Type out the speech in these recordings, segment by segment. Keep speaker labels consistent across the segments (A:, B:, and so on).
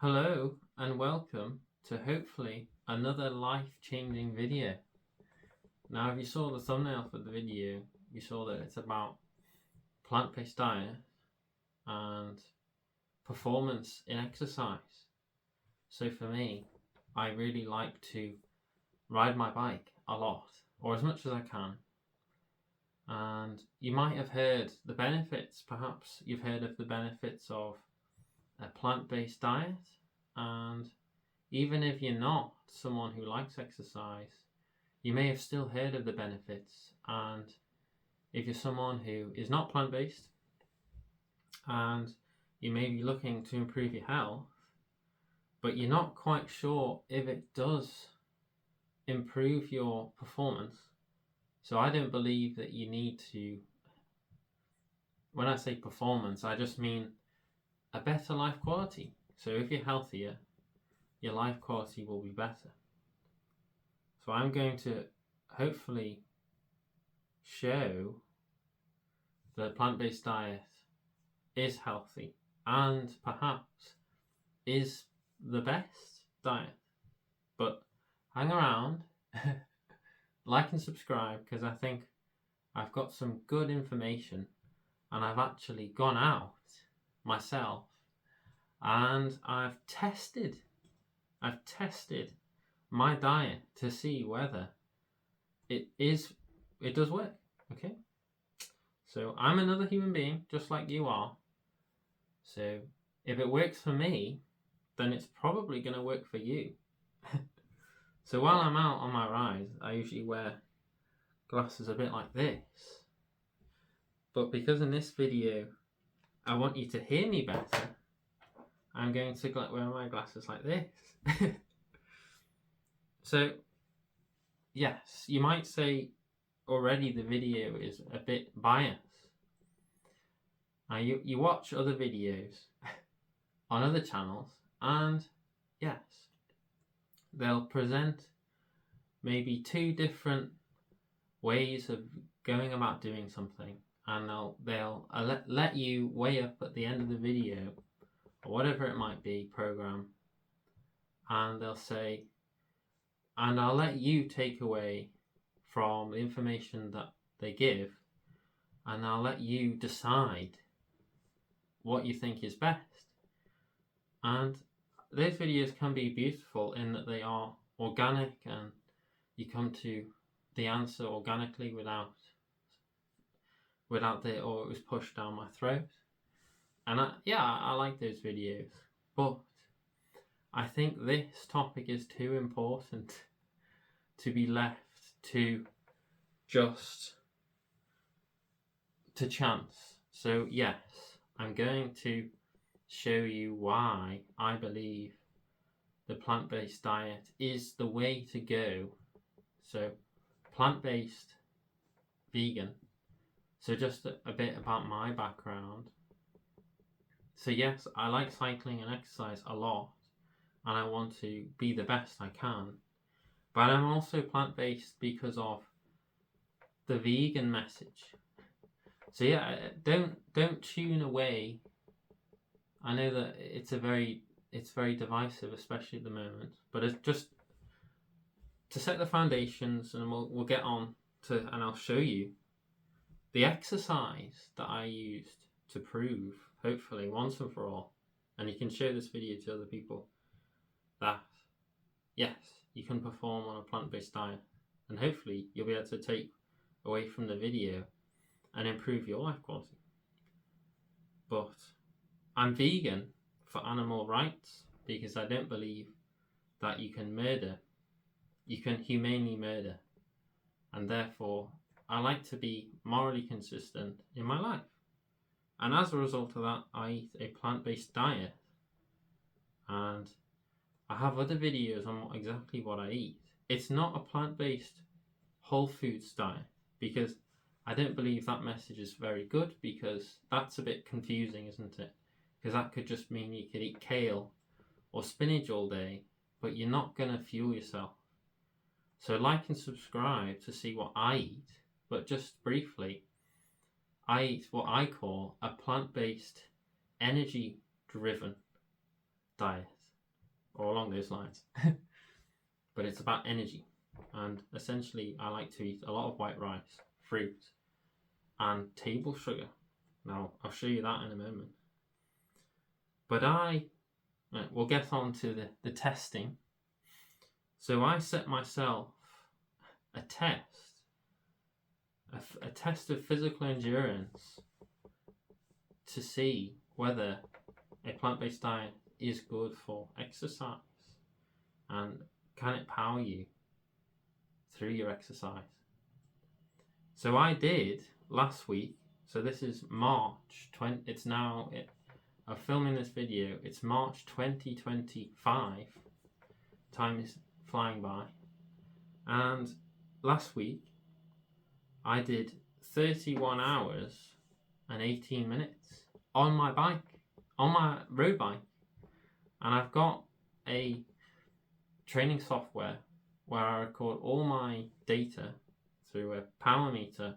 A: Hello and welcome to hopefully another life-changing video. Now, if you saw the thumbnail for the video, you saw that it's about plant-based diet and performance in exercise. So for me, I really like to ride my bike a lot, or as much as I can. And you might have heard the benefits, perhaps you've heard of the benefits of a plant-based diet, and even if you're not someone who likes exercise, you may have still heard of the benefits. And if you're someone who is not plant-based and you may be looking to improve your health, but you're not quite sure if it does improve your performance. So I don't believe that you need to, when I say performance, I just mean a better life quality. So if you're healthier, your life quality will be better. So I'm going to hopefully show that plant-based diet is healthy and perhaps is the best diet. But hang around, like and subscribe, because I think I've got some good information and I've actually gone out myself and I've tested my diet to see whether it does work. Okay, so I'm another human being just like you are, so if it works for me, then it's probably going to work for you. So while I'm out on my ride, I usually wear glasses a bit like this, but because in this video I want you to hear me better, I'm going to wear my glasses like this. So yes, you might say already the video is a bit biased. Now you watch other videos on other channels, and yes, they'll present maybe two different ways of going about doing something, and they'll let you weigh up at the end of the video, or whatever it might be, program, and they'll say, and I'll let you take away from the information that they give, and I'll let you decide what you think is best. And those videos can be beautiful in that they are organic and you come to the answer organically without or it was pushed down my throat. And I like those videos, but I think this topic is too important to be left to just to chance. So yes, I'm going to show you why I believe the plant-based diet is the way to go. So plant-based, vegan. So just a bit about my background. So yes, I like cycling and exercise a lot, and I want to be the best I can. But I'm also plant-based because of the vegan message. So yeah, don't tune away. I know that it's very divisive, especially at the moment. But it's just to set the foundations, and we'll get on to, and I'll show you the exercise that I used to prove, hopefully once and for all, and you can share this video to other people, that yes, you can perform on a plant-based diet, and hopefully you'll be able to take away from the video and improve your life quality. But I'm vegan for animal rights because I don't believe that you can humanely murder, and therefore I like to be morally consistent in my life. And as a result of that, I eat a plant-based diet, and I have other videos on exactly what I eat. It's not a plant-based whole foods diet, because I don't believe that message is very good, because that's a bit confusing, isn't it? Because that could just mean you could eat kale or spinach all day, but you're not going to fuel yourself. So like and subscribe to see what I eat, but just briefly, I eat what I call a plant-based, energy-driven diet. or along those lines. But it's about energy, and essentially I like to eat a lot of white rice, fruit, and table sugar. Now I'll show you that in a moment. But we'll get on to the testing. So I set myself a test of physical endurance to see whether a plant-based diet is good for exercise and can it power you through your exercise. So I did last week. So this is March 20. It's now I'm filming this video. It's March 2025. Time is flying by. And last week I did 31 hours and 18 minutes on my bike, on my road bike. And I've got a training software where I record all my data through a power meter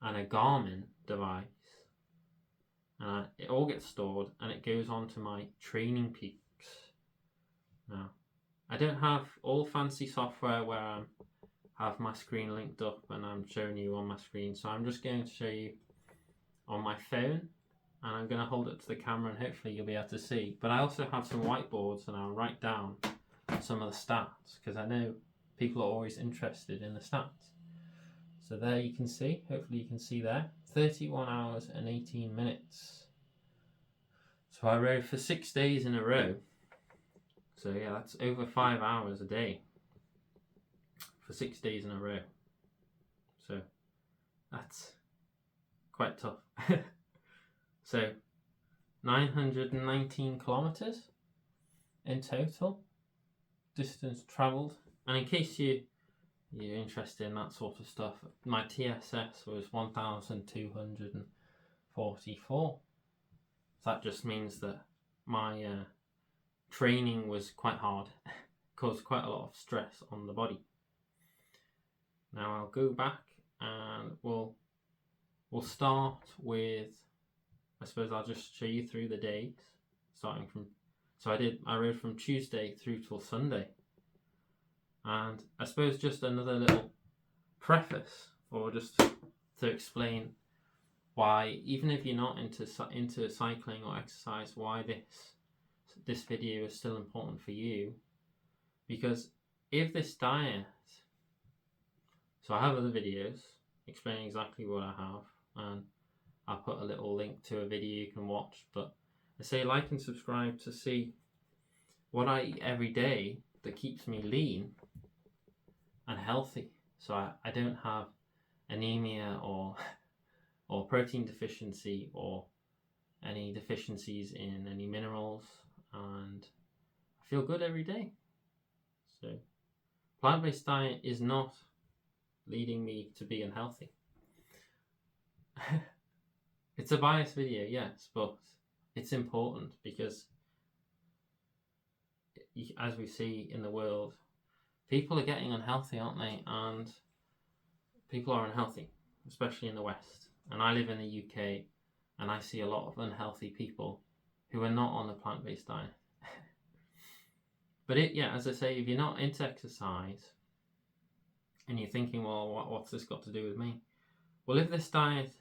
A: and a Garmin device. And it all gets stored and it goes onto my TrainingPeaks. Now, I don't have all fancy software where I have my screen linked up and I'm showing you on my screen. So I'm just going to show you on my phone, and I'm going to hold it to the camera and hopefully you'll be able to see. But I also have some whiteboards and I'll write down some of the stats because I know people are always interested in the stats. So there you can see, hopefully you can see there, 31 hours and 18 minutes. So I rode for 6 days in a row. So yeah, that's over 5 hours a day for 6 days in a row. So that's quite tough. So 919 kilometers in total distance traveled. And in case you're interested in that sort of stuff, my TSS was 1,244. So that just means that my training was quite hard, caused quite a lot of stress on the body. Now I'll go back and we'll start with, I suppose I'll just show you through the days, starting from, so I rode from Tuesday through till Sunday. And I suppose just another little preface, or just to explain why, even if you're not into cycling or exercise, why this video is still important for you. Because if this diet, so I have other videos explaining exactly what I have, and I'll put a little link to a video you can watch, but I say like and subscribe to see what I eat every day that keeps me lean and healthy, so I don't have anemia or protein deficiency or any deficiencies in any minerals, and I feel good every day. So plant-based diet is not leading me to be unhealthy. It's a biased video, yes, but it's important because as we see in the world, people are getting unhealthy, aren't they? And people are unhealthy, especially in the West. And I live in the UK and I see a lot of unhealthy people who are not on the plant-based diet. But as I say, if you're not into exercise and you're thinking, well, what's this got to do with me? Well, if this diet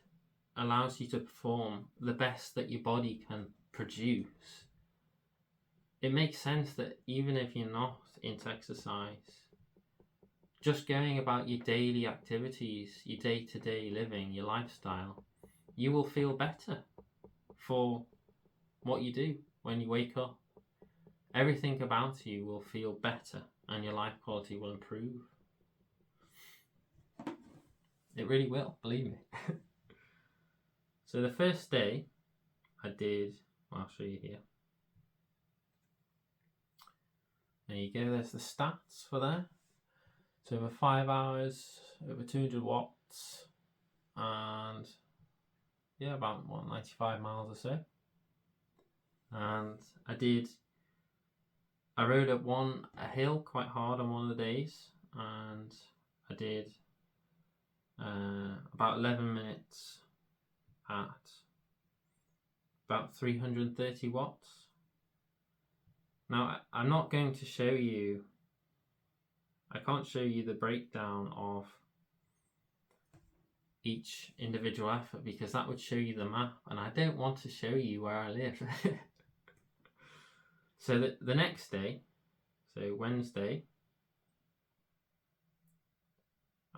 A: allows you to perform the best that your body can produce, it makes sense that even if you're not into exercise, just going about your daily activities, your day-to-day living, your lifestyle, you will feel better for what you do when you wake up. Everything about you will feel better and your life quality will improve. It really will, believe me. So the first day I did, I'll show you here. There you go, there's the stats for there. So over 5 hours, over 200 watts, and yeah, about 95 miles or so. And I rode up a hill quite hard on one of the days, and I did about 11 minutes at about 330 watts. Now, I'm not going to show you, I can't show you the breakdown of each individual effort because that would show you the map, and I don't want to show you where I live. So the next day, so Wednesday,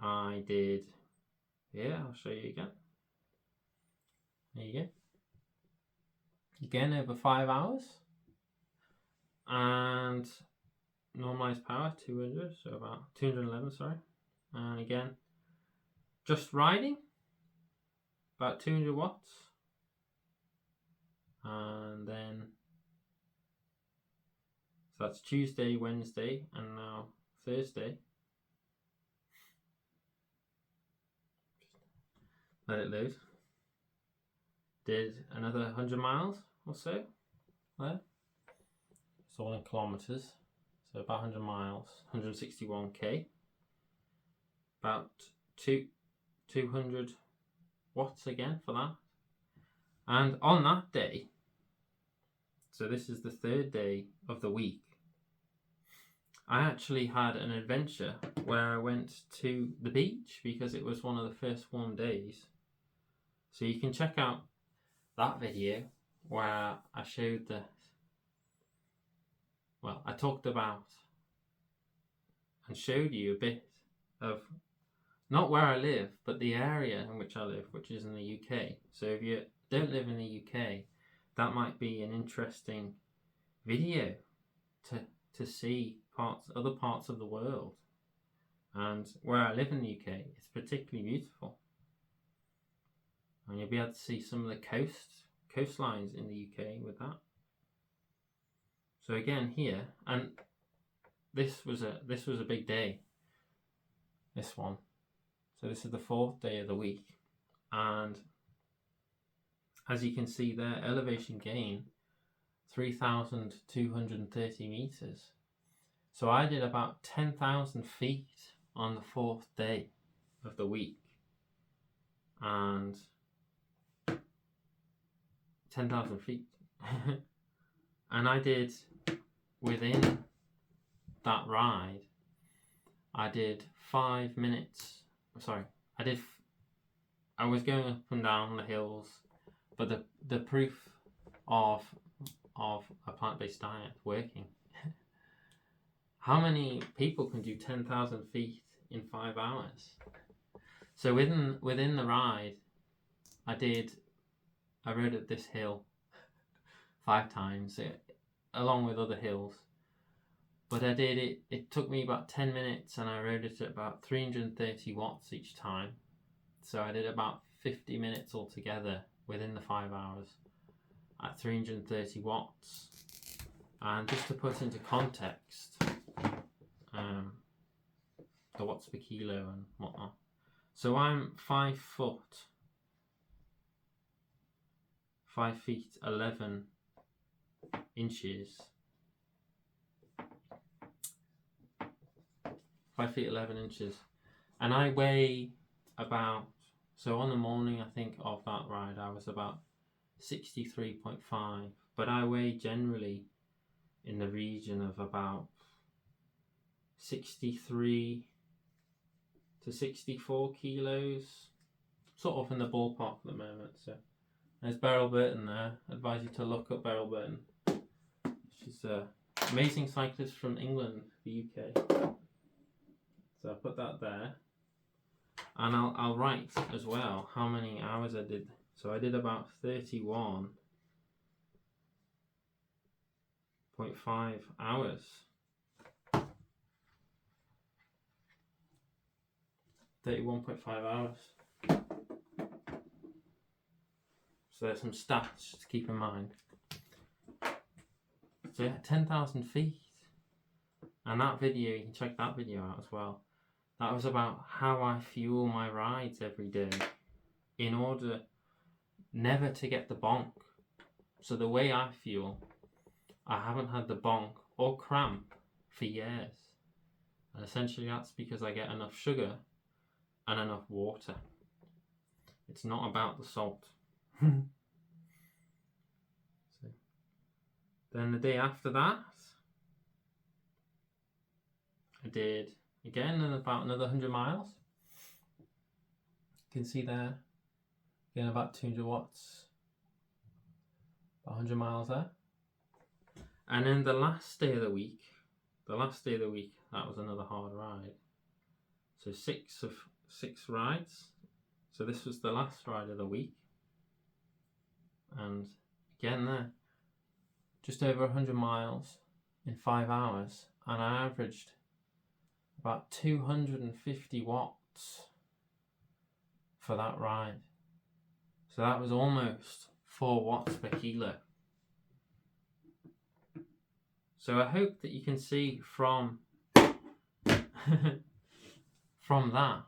A: I did, I'll show you again. There you go. Again, over 5 hours. And normalized power, 200, so about 211, sorry. And again, just riding, about 200 watts. And then, so that's Tuesday, Wednesday, and now Thursday. Let it load. Did another 100 miles or so there. It's all in kilometers, so about 100 miles, 161k. About 200 watts again for that. And on that day, so this is the third day of the week, I actually had an adventure where I went to the beach because it was one of the first warm days. So you can check out that video where I showed I talked about and showed you a bit of not where I live, but the area in which I live, which is in the UK. So if you don't live in the UK, that might be an interesting video to see other parts of the world. And where I live in the UK, it's particularly beautiful. And you'll be able to see some of the coastlines in the UK with that. So again here, and this was a big day. This one. So this is the fourth day of the week, and as you can see there, elevation gain 3,230 meters. So I did about 10,000 feet on the fourth day of the week, and 10,000 feet. And I did, within that ride, I did 5 minutes. Sorry, I was going up and down the hills, but the proof of a plant-based diet working. How many people can do 10,000 feet in 5 hours? So within the ride, I rode up this hill 5 times, along with other hills. But I did it, it took me about 10 minutes and I rode it at about 330 watts each time. So I did about 50 minutes altogether within the 5 hours at 330 watts. And just to put into context, the watts per kilo and whatnot. So I'm 5 feet 11 inches. 5 feet 11 inches, and I weigh about, so on the morning I think of that ride I was about 63.5, but I weigh generally in the region of about 63 to 64 kilos, sort of in the ballpark at the moment. So there's Beryl Burton there. I advise you to look up Beryl Burton. She's an amazing cyclist from England, the UK. So I put that there, and I'll write as well how many hours I did. So I did about 31.5 hours. 31.5 hours. So there's some stats to keep in mind. So yeah, 10,000 feet. And that video, you can check that video out as well. That was about how I fuel my rides every day in order never to get the bonk. So the way I fuel, I haven't had the bonk or cramp for years. And essentially that's because I get enough sugar and enough water. It's not about the salt. So, then the day after that, I did again in about another 100 miles. You can see there, again about 200 watts, about 100 miles there. And then the last day of the week, that was another hard ride. So 6 rides. So this was the last ride of the week. And again there, just over 100 miles in 5 hours. And I averaged about 250 watts for that ride. So that was almost 4 watts per kilo. So I hope that you can see from from that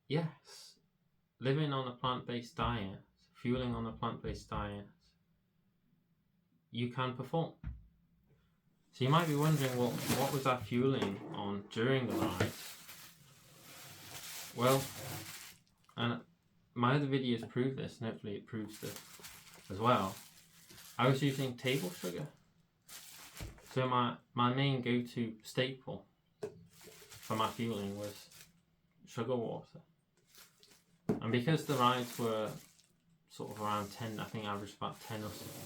A: yes, living on a plant-based diet, fueling on a plant-based diet, you can perform. So you might be wondering, well, what was I fueling on during the ride? Well, and my other videos prove this, and hopefully it proves this as well. I was using table sugar. So my main go-to staple for my fueling was sugar water. And because the rides were sort of around 10, I think averaged about 10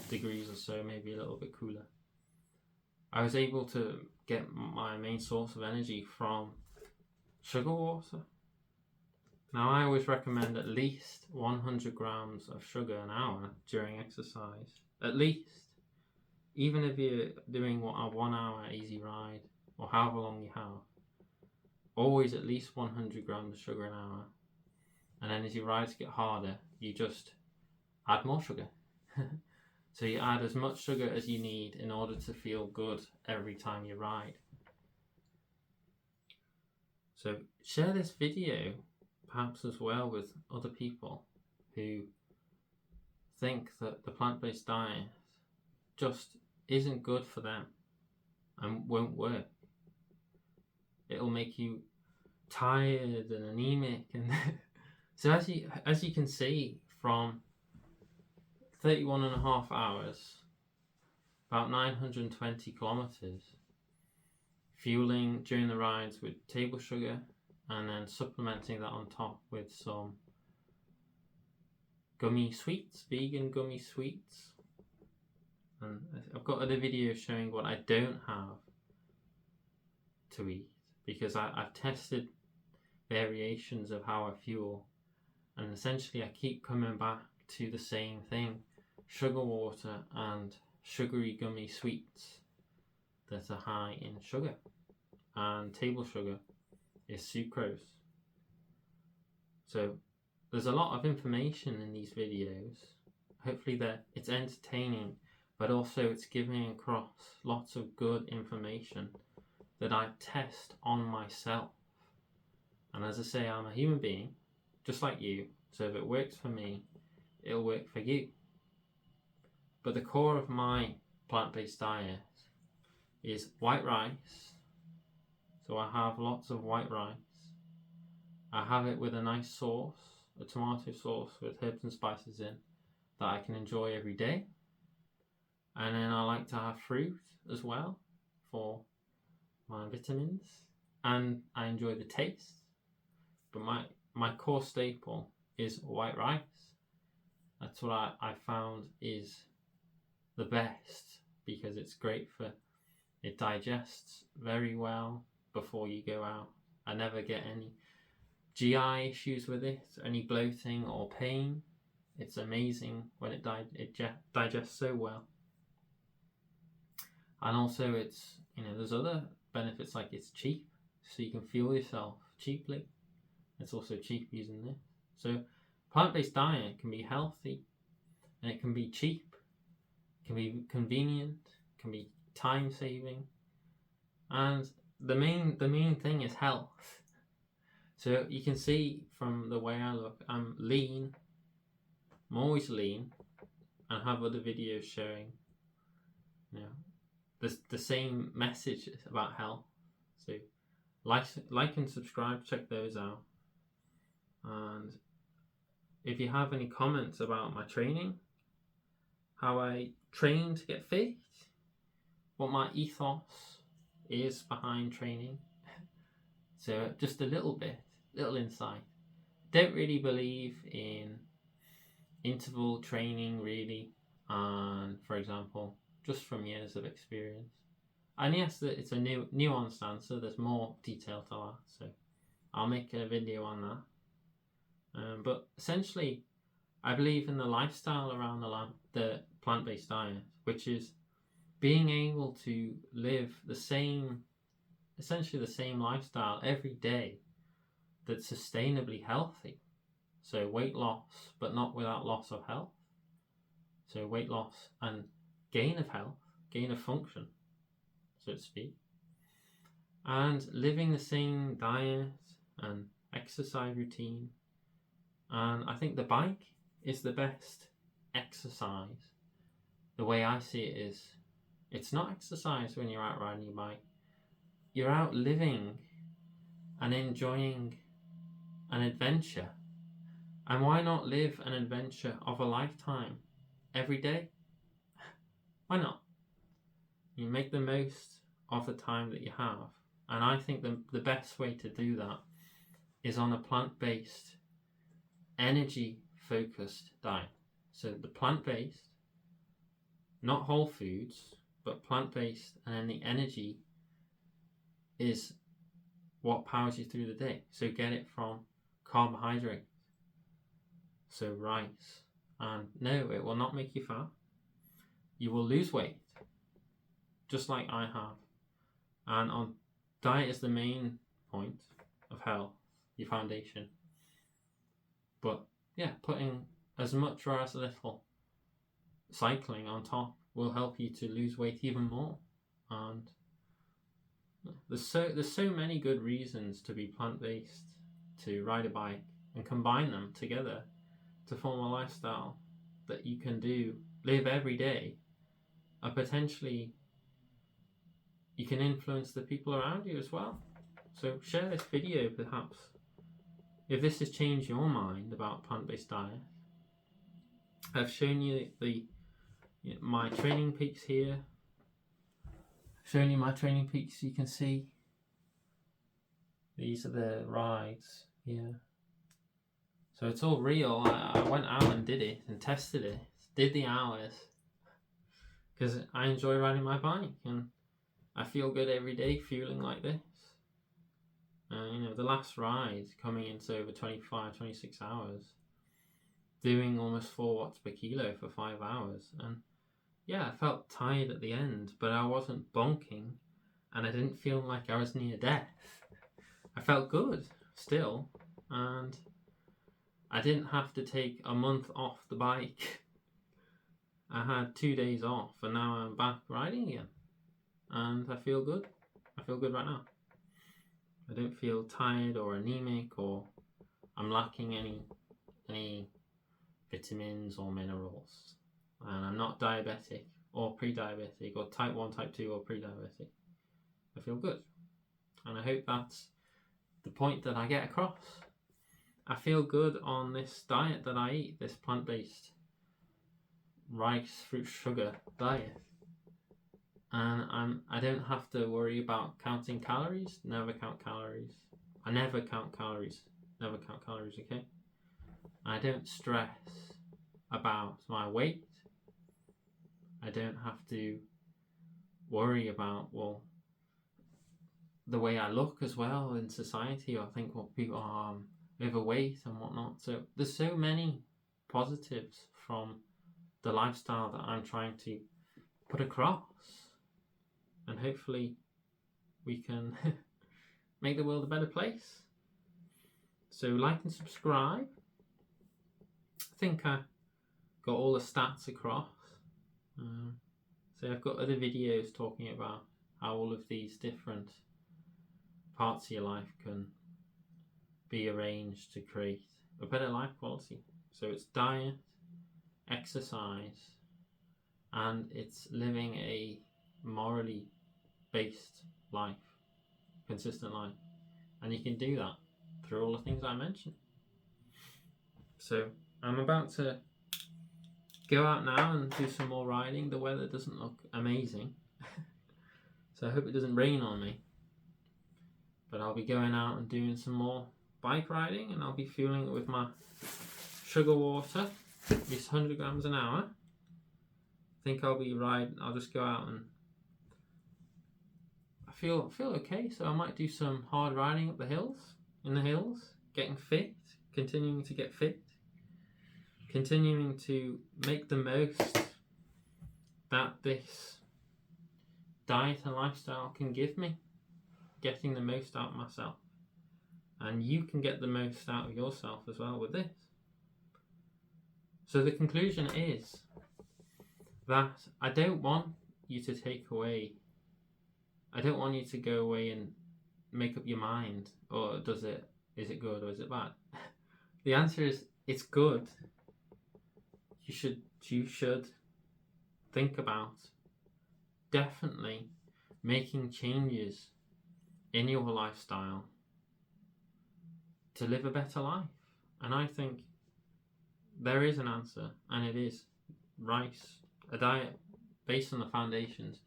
A: degrees or so, maybe a little bit cooler, I was able to get my main source of energy from sugar water. Now I always recommend at least 100 grams of sugar an hour during exercise. At least. Even if you're doing a 1 hour easy ride or however long you have, always at least 100 grams of sugar an hour. And then as your rides get harder, you just add more sugar. So you add as much sugar as you need in order to feel good every time you ride. So share this video perhaps as well with other people who think that the plant-based diet just isn't good for them and won't work. It'll make you tired and anemic, and so as you can see from 31.5 hours, about 920 kilometers, fueling during the rides with table sugar and then supplementing that on top with some gummy sweets, vegan gummy sweets. And I've got other videos showing what I don't have to eat, because I've tested variations of how I fuel, and essentially I keep coming back to the same thing: sugar water and sugary gummy sweets that are high in sugar. And table sugar is sucrose. So there's a lot of information in these videos. Hopefully it's entertaining, but also it's giving across lots of good information that I test on myself. And as I say, I'm a human being, just like you, so if it works for me, it'll work for you. But the core of my plant-based diet is white rice. So I have lots of white rice. I have it with a nice sauce, a tomato sauce with herbs and spices in, that I can enjoy every day. And then I like to have fruit as well for my vitamins, and I enjoy the taste. But my core staple is white rice. That's what I found is the best, because it's great it digests very well before you go out. I never get any GI issues with it, any bloating or pain. It's amazing when it digests so well. And also it's, there's other benefits, like it's cheap, so you can fuel yourself cheaply. It's also cheap using this. So plant-based diet can be healthy, and it can be cheap, can be convenient, can be time-saving, and the main thing is health. So you can see from the way I look, I'm lean. I'm always lean, and I have other videos showing, the same message about health. So like and subscribe, check those out. And if you have any comments about my training, how I train to get fit, what my ethos is behind training. So just a little insight. Don't really believe in interval training really, and for example, just from years of experience. And yes, it's a nuanced answer. There's more detail to that, so I'll make a video on that. But essentially, I believe in the lifestyle around the plant-based diet, which is being able to live essentially the same lifestyle every day that's sustainably healthy. So weight loss, but not without loss of health. So weight loss and gain of health, gain of function, so to speak. And living the same diet and exercise routine. And I think the bike is the best exercise. The way I see it is, it's not exercise when you're out riding your bike. You're out living and enjoying an adventure. And why not live an adventure of a lifetime every day? Why not? You make the most of the time that you have. And I think the best way to do that is on a plant-based, energy-focused diet. So the plant-based, not whole foods, but plant-based, and then the energy is what powers you through the day. So get it from carbohydrates, so rice. And no, it will not make you fat. You will lose weight, just like I have. And on diet is the main point of health, your foundation. But yeah, putting as much or as little cycling on top will help you to lose weight even more. And there's so many good reasons to be plant-based, to ride a bike and combine them together to form a lifestyle that you can live every day, and potentially you can influence the people around you as well. So share this video perhaps if this has changed your mind about plant-based diet. I've shown you my TrainingPeaks here. I've shown you my TrainingPeaks. You can see these are the rides here. So it's all real. I went out and did it and tested it, did the hours, because I enjoy riding my bike and I feel good every day fueling like this. The last ride coming into over 25, 26 hours, doing almost 4 watts per kilo for 5 hours. And yeah, I felt tired at the end, but I wasn't bonking and I didn't feel like I was near death. I felt good still, and I didn't have to take a month off the bike. I had 2 days off and now I'm back riding again. And I feel good. I feel good right now. I don't feel tired or anemic or I'm lacking any vitamins or minerals. And I'm not diabetic or pre-diabetic or type 1, type 2 or pre-diabetic. I feel good. And I hope that's the point that I get across. I feel good on this diet that I eat, this plant-based rice, fruit, sugar diet. And I don't have to worry about counting calories. Never count calories. I never count calories. Never count calories, okay? I don't stress about my weight. I don't have to worry about, the way I look as well in society, or think what people are overweight and whatnot. So there's so many positives from the lifestyle that I'm trying to put across. And hopefully we can make the world a better place. So like and subscribe. I think I got all the stats across. So I've got other videos talking about how all of these different parts of your life can be arranged to create a better life quality. So it's diet, exercise, and it's living a morally based life, consistent life. And you can do that through all the things I mentioned. So I'm about to go out now and do some more riding. The weather doesn't look amazing. So So I hope it doesn't rain on me. But I'll be going out and doing some more bike riding, and I'll be fueling it with my sugar water, at least 100 grams an hour. I think I'll just go out and I feel okay, so I might do some hard riding up in the hills, getting fit, continuing to get fit, continuing to make the most that this diet and lifestyle can give me, getting the most out of myself. And you can get the most out of yourself as well with this. So the conclusion is that I don't want you to go away and make up your mind, or is it good or is it bad? The answer is it's good. You should think about definitely making changes in your lifestyle to live a better life. And I think there is an answer, and it is rice, a diet based on the foundations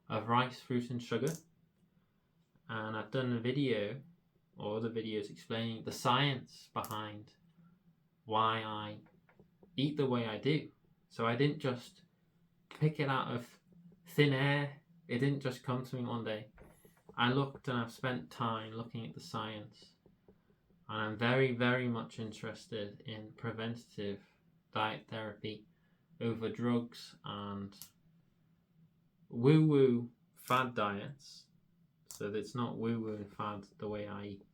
A: of rice, fruit and sugar. And I've done a video or other videos explaining the science behind why I eat the way I do. So I didn't just pick it out of thin air. It didn't just come to me one day. I looked and I've spent time looking at the science, and I'm very, very much interested in preventative diet therapy over drugs and woo-woo fad diets. So that it's not woo-woo and fad the way I eat,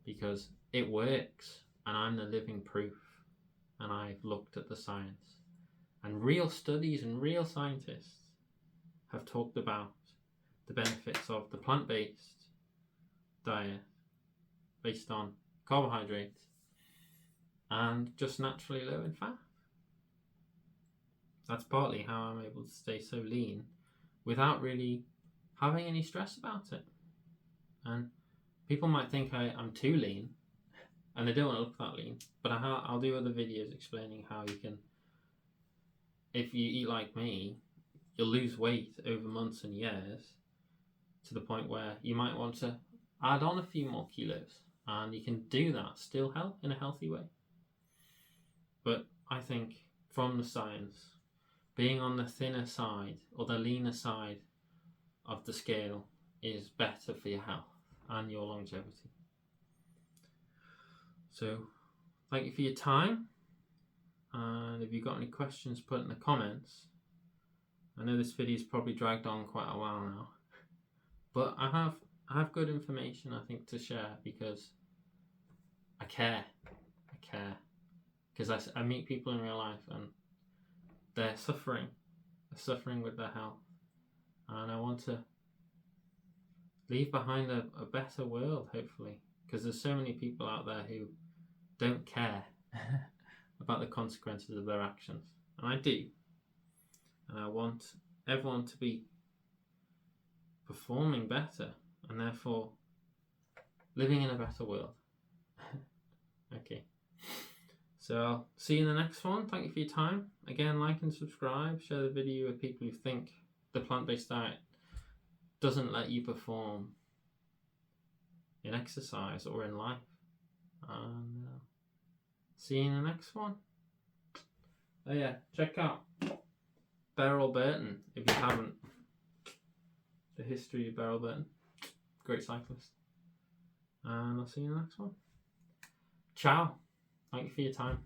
A: because it works and I'm the living proof, and I've looked at the science, and real studies and real scientists have talked about the benefits of the plant-based diet based on carbohydrates and just naturally low in fat. That's partly how I'm able to stay so lean without really having any stress about it. And people might think I'm too lean, and they don't want to look that lean, but I'll do other videos explaining how you can, if you eat like me, you'll lose weight over months and years to the point where you might want to add on a few more kilos, and you can do that still in a healthy way. But I think from the science, being on the thinner side or the leaner side of the scale is better for your health and your longevity. So thank you for your time, and if you've got any questions, put it in the comments. I know this video's probably dragged on quite a while now, but I have good information, I think, to share, because I care, because I meet people in real life and they're suffering with their health, and I want to leave behind a better world, hopefully, because there's so many people out there who don't care about the consequences of their actions, and I do, and I want everyone to be performing better and therefore living in a better world. Okay, so I'll see you in the next one. Thank you for your time. Again, like and subscribe, share the video with people who think the plant-based diet doesn't let you perform in exercise or in life. And see you in the next one. Oh yeah, check out Beryl Burton if you haven't. The history of Beryl Burton, great cyclist. And I'll see you in the next one. Ciao. Thank you for your time.